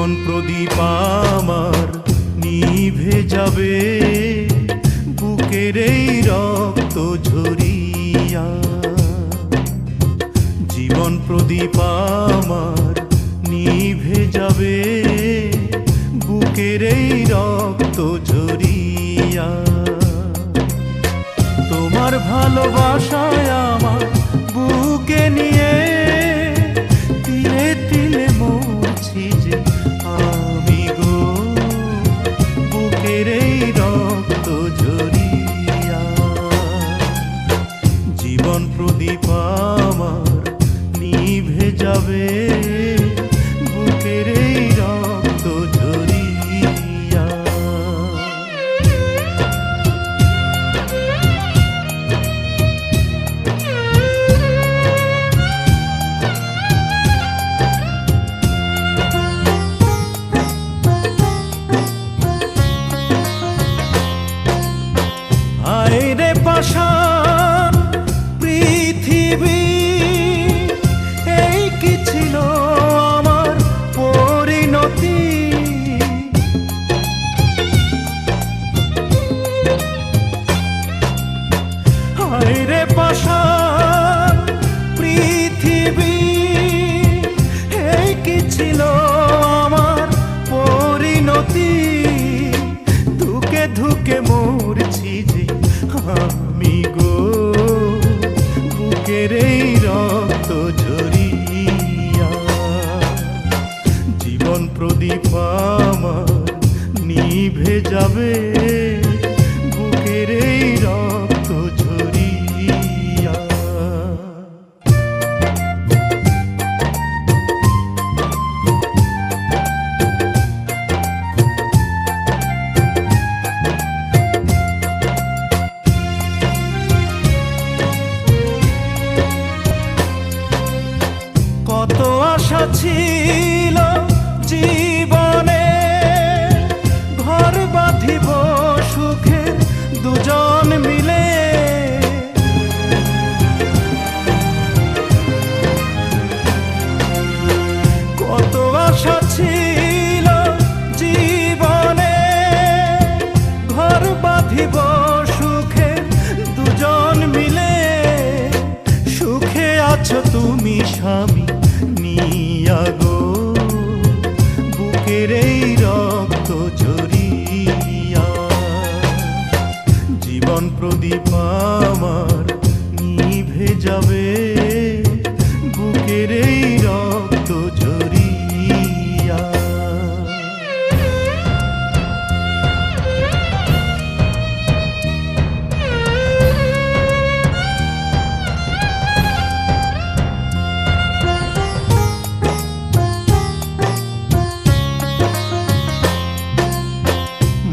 জীবন প্রদীপ আমার নিভে যাবে বুকের এই রক্ত ঝরিয়া। জীবন প্রদীপ আমার নিভে যাবে বুকের এই রক্ত ঝরিয়া। তোমার ভালোবাসায় আমার বুকে নিয়ে তিলে তিলে মরছি যে আমি গো, বুকের এই রক্ত ঝরিয়া। জীবন প্রদীপ আমার নিভে যাবে বুকের এই রক্ত ঝরিয়া। আইরে পাষাণ পৃথিবী, এই কি ছিল আমার পরিণতি। আইরে পাষাণ পৃথিবী, এই কি ছিল আমার পরিণতি। ধুকে ধুকে মরছি যে আমি গো, বুকের এই রক্ত ঝরিয়া। জীবন প্রদীপ আমার নিভে যাবে বুকের এই রক্ত ঝরিয়া। কত আশা ছিল জীবনে, ঘর বাঁধিব সুখে দুজন মিলে। কত আশা ছিল জীবনে, ঘর বাঁধিব সুখে দুজন মিলে। সুখে আছো তুমি স্বামী নিয়া গো, বুকের এই রক্ত ঝরিয়া। জীবন প্রদীপ আমার নিভে যাবে বুকের এই রক্ত ঝরিয়া।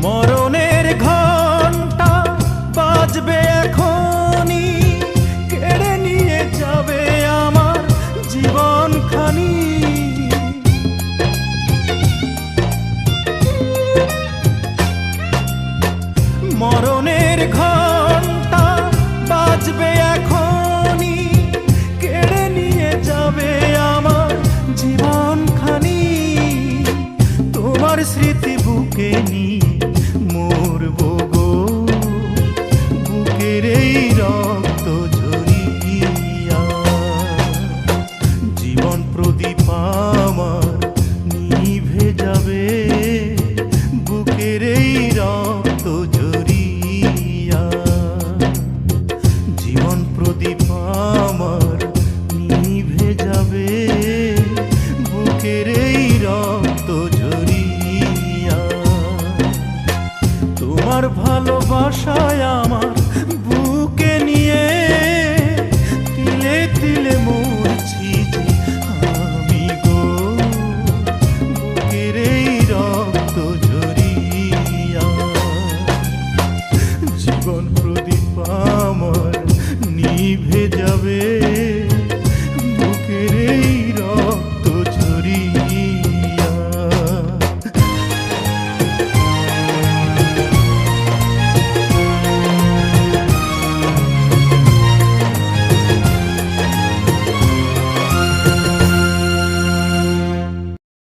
মরণের ঘণ্টা বাজবে এখনি, কেড়ে নিয়ে যাবে আমার জীবনখানি। মরণের ঘণ্টা বাজবে এখনি, কেড়ে নিয়ে যাবে আমার জীবনখানি। তোমার স্মৃতি বুকে নিয়ে মরব গো, বুকের এই রক্ত ঝরিয়া। জীবন প্রদীপ আমার নিভে যাবে বুকের এই রক্ত ঝরিয়া। জীবন প্রদীপ আমার নিভে যাবে বুকের এই রক্ত ঝরিয়া। তোমার ভালোবাসায় আমার বুকে নিয়ে তিলে তিলে মরছি যে আমি গো, বুকের এই রক্ত ঝরিয়া। জীবন প্রদীপ আমার নিভে যাবে বুকের এই